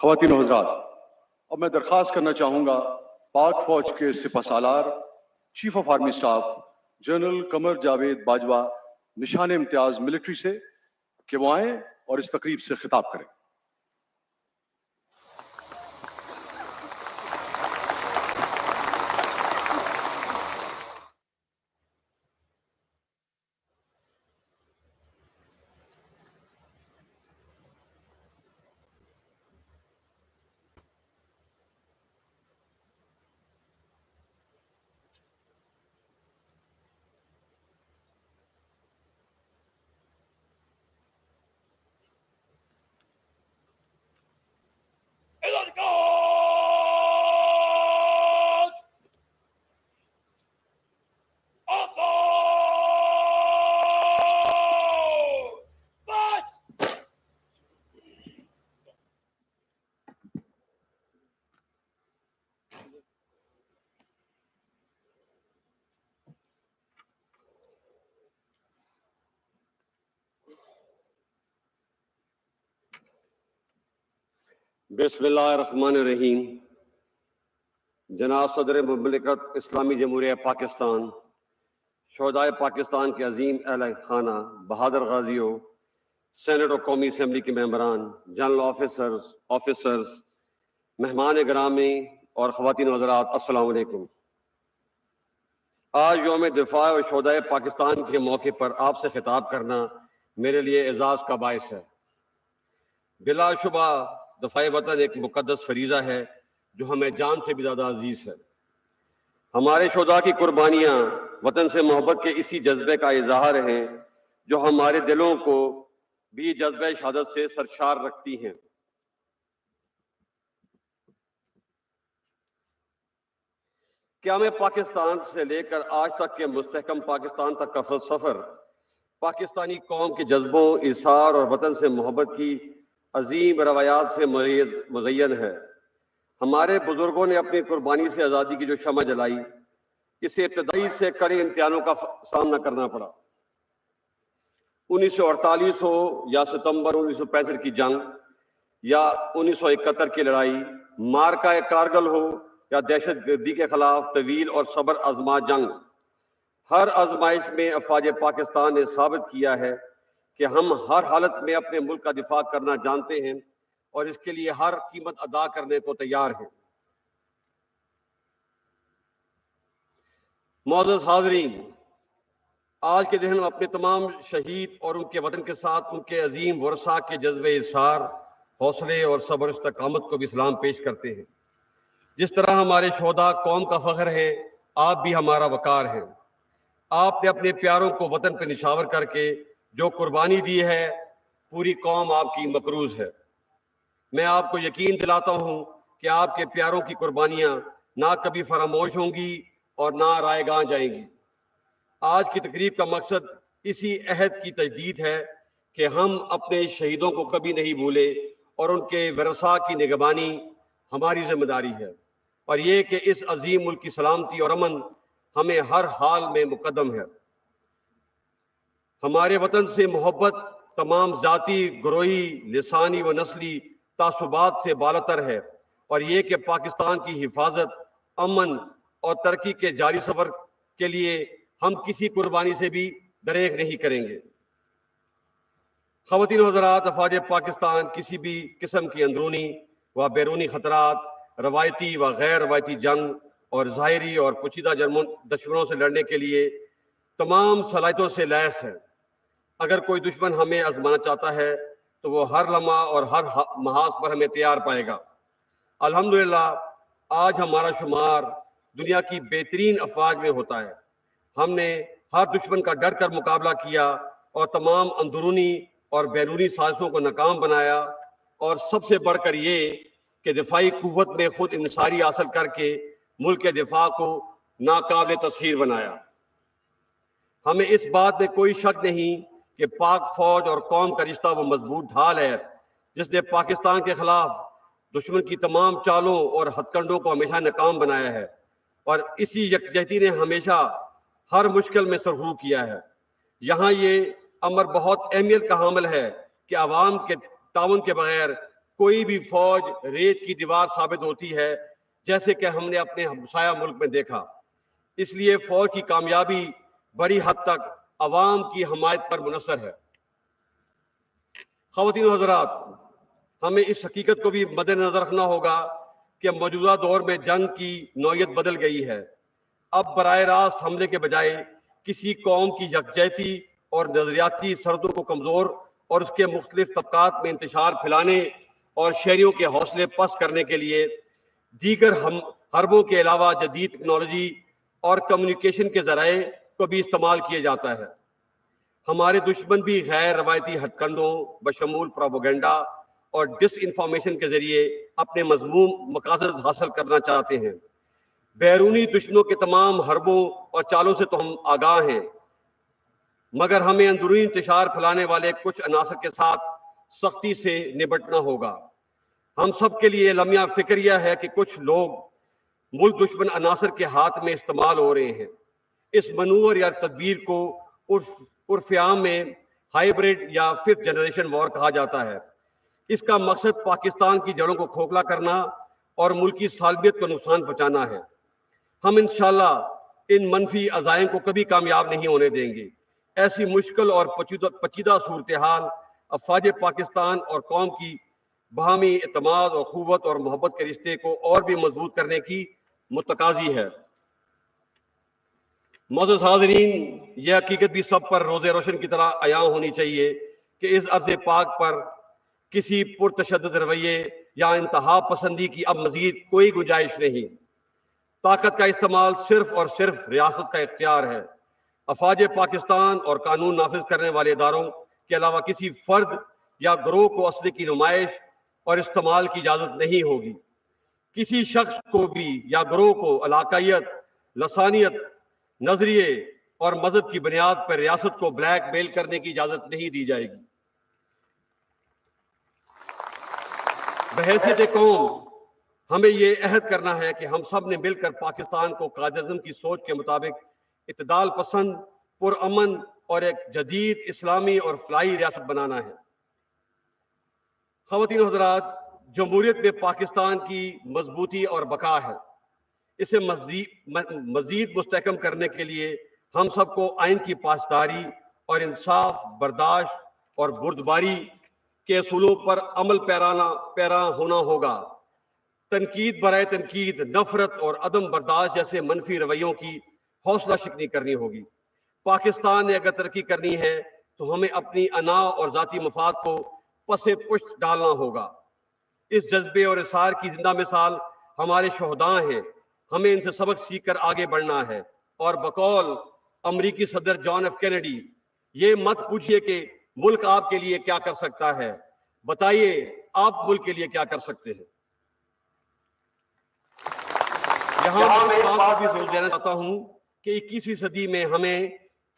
خواتین و حضرات، اب میں درخواست کرنا چاہوں گا پاک فوج کے سپہ سالار chief of army staff general Qamar Javed Bajwa Nishan Imtiaz military سے کہ وہ آئیں اور اس تقریب سے خطاب کریں۔ بسم اللہ الرحمن الرحیم. جناب صدر مملکت اسلامی جمہوریہ پاکستان، شہدائے پاکستان کے عظیم اہل خانہ، بہادر غازیوں، سینٹ اور قومی اسمبلی کے ممبران، جنرل آفیسرز، مہمان گرامی اور خواتین و حضرات، السلام علیکم. آج یوم دفاع اور شہدائے پاکستان کے موقع پر آپ سے خطاب کرنا میرے لیے اعزاز کا باعث ہے. بلا شبہ دفاع وطن ایک مقدس فریضہ ہے جو ہمیں جان سے بھی زیادہ عزیز ہے. ہمارے شہداء کی قربانیاں وطن سے محبت کے اسی جذبے کا اظہار ہیں جو ہمارے دلوں کو بھی جذبہ شہادت سے سرشار رکھتی ہیں. قیام پاکستان سے لے کر آج تک کے مستحکم پاکستان تک کا سفر پاکستانی قوم کے جذبوں، اظہار اور وطن سے محبت کی عظیم روایات سے مزین ہے. ہمارے بزرگوں نے اپنی قربانی سے آزادی کی جو شمع جلائی، اسے ابتدائی سے کڑے امتحانوں کا سامنا کرنا پڑا. 1948 ہو یا ستمبر 1965 کی جنگ یا 1971 کی لڑائی، مارکہ کارگل ہو یا دہشت گردی کے خلاف طویل اور صبر آزما جنگ، ہر آزمائش میں افواج پاکستان نے ثابت کیا ہے کہ ہم ہر حالت میں اپنے ملک کا دفاع کرنا جانتے ہیں اور اس کے لیے ہر قیمت ادا کرنے کو تیار ہیں. معزز حاضرین، آج کے دن ہم اپنے تمام شہید اور ان کے وطن کے ساتھ ان کے عظیم ورثاء کے جذبے اظہار، حوصلے اور صبر و استقامت کو بھی سلام پیش کرتے ہیں. جس طرح ہمارے شہداء قوم کا فخر ہیں، آپ بھی ہمارا وقار ہیں. آپ نے اپنے پیاروں کو وطن پہ نشاور کر کے جو قربانی دی ہے، پوری قوم آپ کی مقروض ہے. میں آپ کو یقین دلاتا ہوں کہ آپ کے پیاروں کی قربانیاں نہ کبھی فراموش ہوں گی اور نہ رائے گاں جائیں گی. آج کی تقریب کا مقصد اسی عہد کی تجدید ہے کہ ہم اپنے شہیدوں کو کبھی نہیں بھولے اور ان کے ورثاء کی نگہبانی ہماری ذمہ داری ہے، اور یہ کہ اس عظیم ملک کی سلامتی اور امن ہمیں ہر حال میں مقدم ہے. ہمارے وطن سے محبت تمام ذاتی، گروہی، لسانی و نسلی تعصبات سے بالاتر ہے، اور یہ کہ پاکستان کی حفاظت، امن اور ترقی کے جاری سفر کے لیے ہم کسی قربانی سے بھی دریغ نہیں کریں گے. خواتین و حضرات، افواج پاکستان کسی بھی قسم کی اندرونی و بیرونی خطرات، روایتی و غیر روایتی جنگ اور ظاہری اور پوشیدہ دشمنوں سے لڑنے کے لیے تمام صلاحیتوں سے لیس ہے. اگر کوئی دشمن ہمیں آزمانا چاہتا ہے تو وہ ہر لمحہ اور ہر محاذ پر ہمیں تیار پائے گا. الحمدللہ آج ہمارا شمار دنیا کی بہترین افواج میں ہوتا ہے. ہم نے ہر دشمن کا ڈر کر مقابلہ کیا اور تمام اندرونی اور بیرونی سازشوں کو ناکام بنایا، اور سب سے بڑھ کر یہ کہ دفاعی قوت میں خود انحصاری حاصل کر کے ملک کے دفاع کو ناقابل تسخیر بنایا. ہمیں اس بات میں کوئی شک نہیں کہ پاک فوج اور قوم کا رشتہ وہ مضبوط ڈھال ہے جس نے پاکستان کے خلاف دشمن کی تمام چالوں اور ہتھ کنڈوں کو ہمیشہ ناکام بنایا ہے، اور اسی یکجہتی نے ہمیشہ ہر مشکل میں سرخرو کیا ہے. یہاں یہ امر بہت اہمیت کا حامل ہے کہ عوام کے تعاون کے بغیر کوئی بھی فوج ریت کی دیوار ثابت ہوتی ہے، جیسے کہ ہم نے اپنے ہمسایہ ملک میں دیکھا. اس لیے فوج کی کامیابی بڑی حد تک عوام کی حمایت پر منحصر ہے. خواتین و حضرات، ہمیں اس حقیقت کو بھی مد نظر رکھنا ہوگا کہ موجودہ دور میں جنگ کی نوعیت بدل گئی ہے. اب براہ راست حملے کے بجائے کسی قوم کی یکجہتی اور نظریاتی سرحدوں کو کمزور اور اس کے مختلف طبقات میں انتشار پھیلانے اور شہریوں کے حوصلے پست کرنے کے لیے دیگر حربوں کے علاوہ جدید ٹیکنالوجی اور کمیونیکیشن کے ذرائع کو بھی استعمال کیا جاتا ہے. ہمارے دشمن بھی غیر روایتی ہتھ کنڈوں بشمول پروپیگنڈا اور ڈس انفارمیشن کے ذریعے اپنے مذموم مقاصد حاصل کرنا چاہتے ہیں. بیرونی دشمنوں کے تمام حربوں اور چالوں سے تو ہم آگاہ ہیں، مگر ہمیں اندرونی انتشار پھیلانے والے کچھ عناصر کے ساتھ سختی سے نمٹنا ہوگا. ہم سب کے لیے لمحہ فکر یہ ہے کہ کچھ لوگ ملک دشمن عناصر کے ہاتھ میں استعمال ہو رہے ہیں. اس منور یا تدبیر کو عرف عام میں ہائیبرڈ یا 5th جنریشن وار کہا جاتا ہے. اس کا مقصد پاکستان کی جڑوں کو کھوکھلا کرنا اور ملکی سالمیت کو نقصان پہنچانا ہے۔ ہم انشاءاللہ ان منفی عزائم کو کبھی کامیاب نہیں ہونے دیں گے۔ ایسی مشکل اور پیچیدہ صورتحال افواج پاکستان اور قوم کی باہمی اعتماد اور اخوت اور محبت کے رشتے کو اور بھی مضبوط کرنے کی متقاضی ہے۔ معزز حاضرین، یہ حقیقت بھی سب پر روز روشن کی طرح عیاں ہونی چاہیے کہ اس ارض پاک پر کسی پرتشدد رویے یا انتہا پسندی کی اب مزید کوئی گنجائش نہیں۔ طاقت کا استعمال صرف اور صرف ریاست کا اختیار ہے۔ افواج پاکستان اور قانون نافذ کرنے والے اداروں کے علاوہ کسی فرد یا گروہ کو اسلحے کی نمائش اور استعمال کی اجازت نہیں ہوگی۔ کسی شخص کو بھی یا گروہ کو علاقائیت، لسانیت، نظریے اور مذہب کی بنیاد پر ریاست کو بلیک میل کرنے کی اجازت نہیں دی جائے گی۔ بحیثیت قوم ہمیں یہ عہد کرنا ہے کہ ہم سب نے مل کر پاکستان کو قائد اعظم کی سوچ کے مطابق اعتدال پسند، پرامن اور ایک جدید اسلامی اور فلاحی ریاست بنانا ہے۔ خواتین و حضرات، جمہوریت میں پاکستان کی مضبوطی اور بقا ہے۔ اسے مزید مستحکم کرنے کے لیے ہم سب کو آئین کی پاسداری اور انصاف، برداشت اور بردباری کے اصولوں پر عمل پیرا ہونا ہوگا۔ تنقید برائے تنقید، نفرت اور عدم برداشت جیسے منفی رویوں کی حوصلہ شکنی کرنی ہوگی۔ پاکستان نے اگر ترقی کرنی ہے تو ہمیں اپنی انا اور ذاتی مفاد کو پس پشت ڈالنا ہوگا۔ اس جذبے اور اصرار کی زندہ مثال ہمارے شہداء ہیں۔ ہمیں ان سے سبق سیکھ کر آگے بڑھنا ہے، اور بقول امریکی صدر جان ایف کینیڈی، یہ مت پوچھئے کہ ملک آپ کے لیے کیا کر سکتا ہے، بتائیے آپ ملک کے لیے کیا کر سکتے ہیں۔ یہاں میں اس بات پر بھی زور دینا چاہتا ہوں کہ 21ویں صدی میں ہمیں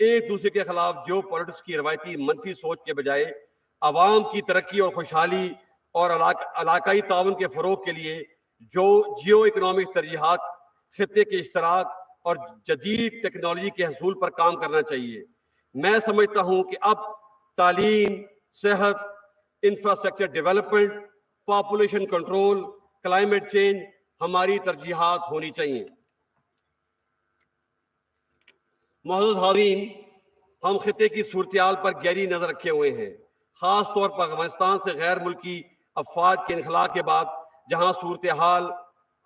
ایک دوسرے کے خلاف جیو پالیٹکس کی روایتی منفی سوچ کے بجائے عوام کی ترقی اور خوشحالی اور علاقائی تعاون کے فروغ کے لیے جو جیو اکنامک ترجیحات، خطے کے اشتراک اور جدید ٹیکنالوجی کے حصول پر کام کرنا چاہیے۔ میں سمجھتا ہوں کہ اب تعلیم، صحت، infrastructure development, population control, climate change ہماری ترجیحات ہونی چاہیے۔ معزز حاضرین، ہم خطے کی صورتحال پر گہری نظر رکھے ہوئے ہیں، خاص طور پر افغانستان سے غیر ملکی افواج کے انخلاء کے بعد جہاں صورتحال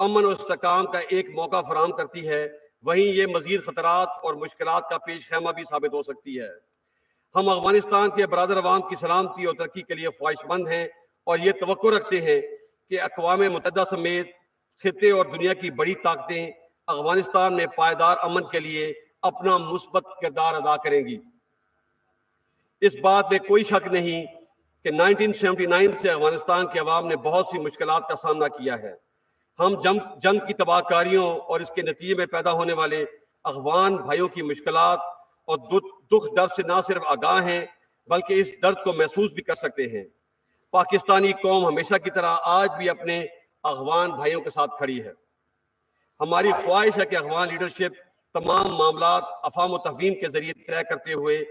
امن و استحکام کا ایک موقع فراہم کرتی ہے، وہیں یہ مزید خطرات اور مشکلات کا پیش خیمہ بھی ثابت ہو سکتی ہے۔ ہم افغانستان کے برادر عوام کی سلامتی اور ترقی کے لیے خواہش مند ہیں اور یہ توقع رکھتے ہیں کہ اقوام متحدہ سمیت خطے اور دنیا کی بڑی طاقتیں افغانستان میں پائیدار امن کے لیے اپنا مثبت کردار ادا کریں گی۔ اس بات میں کوئی شک نہیں کہ 1979 سے افغانستان کے عوام نے بہت سی مشکلات کا سامنا کیا ہے۔ ہم جنگ کی تباہ کاریوں اور اس کے نتیجے میں پیدا ہونے والے افغان بھائیوں کی مشکلات اور دکھ درد سے نہ صرف آگاہ ہیں بلکہ اس درد کو محسوس بھی کر سکتے ہیں۔ پاکستانی قوم ہمیشہ کی طرح آج بھی اپنے افغان بھائیوں کے ساتھ کھڑی ہے۔ ہماری خواہش ہے کہ افغان لیڈرشپ تمام معاملات افہام و تفہیم کے ذریعے طے کرتے ہوئے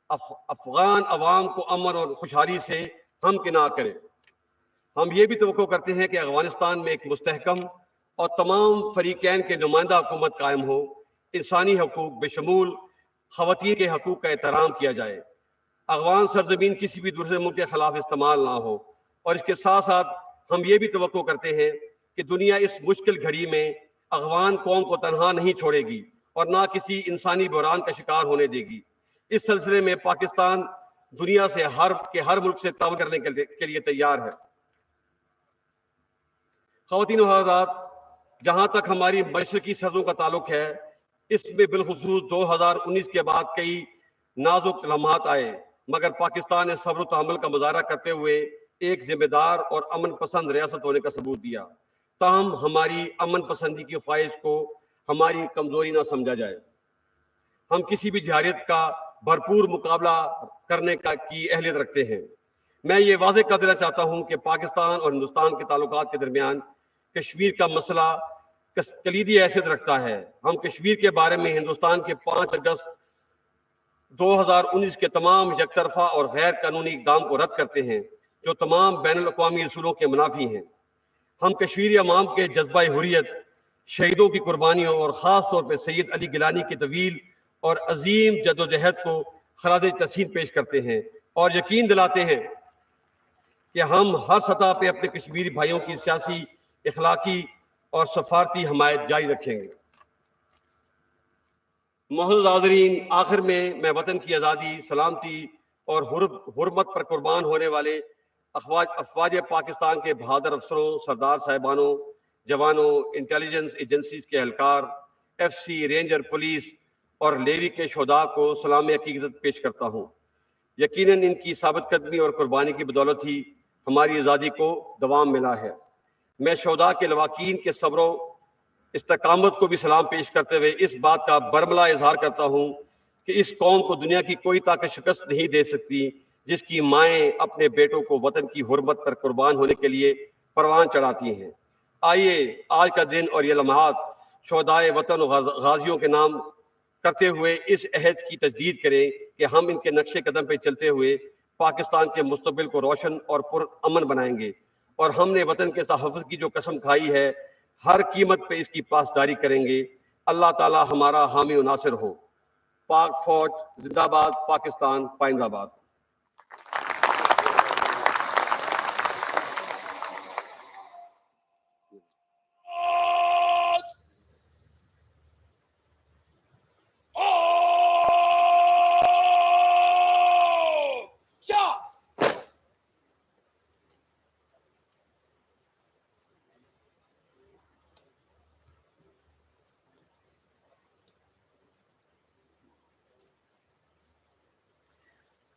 افغان عوام کو امن اور خوشحالی سے ہمکنار کرے۔ ہم یہ بھی توقع کرتے ہیں کہ افغانستان میں ایک مستحکم اور تمام فریقین کے نمائندہ حکومت قائم ہو، انسانی حقوق بشمول خواتین کے حقوق کا احترام کیا جائے، افغان سرزمین کسی بھی دوسرے ملک کے خلاف استعمال نہ ہو، اور اس کے ساتھ ساتھ ہم یہ بھی توقع کرتے ہیں کہ دنیا اس مشکل گھڑی میں افغان قوم کو تنہا نہیں چھوڑے گی اور نہ کسی انسانی بحران کا شکار ہونے دے گی۔ اس سلسلے میں پاکستان دنیا سے ہر ملک سے تعاون کرنے کے لیے تیار ہے۔ خواتین و حضرات، جہاں تک ہماری مشرقی سرحدوں کا تعلق ہے، اس میں بالخصوص 2019 کے بعد کئی نازک لمحات آئے، مگر پاکستان نے صبر و تحمل کا مظاہرہ کرتے ہوئے ایک ذمہ دار اور امن پسند ریاست ہونے کا ثبوت دیا۔ تاہم ہماری امن پسندی کی خواہش کو ہماری کمزوری نہ سمجھا جائے۔ ہم کسی بھی جارحیت کا بھرپور مقابلہ کرنے کی اہلیت رکھتے ہیں۔ میں یہ واضح کر دینا چاہتا ہوں کہ پاکستان اور ہندوستان کے تعلقات کے درمیان کشمیر کا مسئلہ کلیدی حیثیت رکھتا ہے۔ ہم کشمیر کے بارے میں ہندوستان کے 5 اگست 2019 کے تمام یک طرفہ اور غیر قانونی اقدام کو رد کرتے ہیں، جو تمام بین الاقوامی اصولوں کے منافی ہیں۔ ہم کشمیری عوام کے جذبہ حریت، شہیدوں کی قربانیوں اور خاص طور پہ سید علی گیلانی کی طویل اور عظیم جدوجہد کو خراج تحسین پیش کرتے ہیں اور یقین دلاتے ہیں کہ ہم ہر سطح پہ اپنے کشمیری بھائیوں کی سیاسی، اخلاقی اور سفارتی حمایت جاری رکھیں گے۔ معزز حاضرین، آخر میں وطن کی آزادی، سلامتی اور حرمت پر قربان ہونے والے افواج پاکستان کے بہادر افسروں، سردار صاحبانوں، جوانوں، انٹیلیجنس ایجنسیز کے اہلکار، ایف سی، رینجر، پولیس اور لیوی کے شہداء کو سلام عقیدت پیش کرتا ہوں۔ یقیناً ان کی ثابت قدمی اور قربانی کی بدولت ہی ہماری آزادی کو دوام ملا ہے۔ میں شہداء کے لواحقین کے صبر و استقامت کو بھی سلام پیش کرتے ہوئے اس بات کا برملا اظہار کرتا ہوں کہ اس قوم کو دنیا کی کوئی طاقت شکست نہیں دے سکتی جس کی مائیں اپنے بیٹوں کو وطن کی حرمت پر قربان ہونے کے لیے پروان چڑھاتی ہیں۔ آئیے آج کا دن اور یہ لمحات شہدائے وطن و غازیوں کے نام کرتے ہوئے اس عہد کی تجدید کریں کہ ہم ان کے نقش قدم پہ چلتے ہوئے پاکستان کے مستقبل کو روشن اور پرامن بنائیں گے، اور ہم نے وطن کے تحفظ کی جو قسم کھائی ہے ہر قیمت پہ اس کی پاسداری کریں گے۔ اللہ تعالی ہمارا حامی و ناصر ہو۔ پاک فوج زندہ باد، پاکستان پائندہ باد۔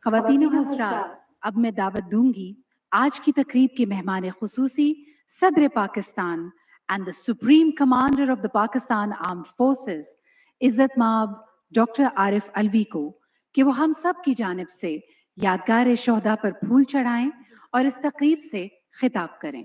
خواتین و حضرات، اب میں دعوت دوں گی آج کی تقریب کے مہمان خصوصی صدر Pakistan and the Supreme Commander of the Pakistan Armed Forces عزت مآب ڈاکٹر عارف علوی کو کہ وہ ہم سب کی جانب سے یادگار شہداء پر پھول چڑھائیں اور اس تقریب سے خطاب کریں۔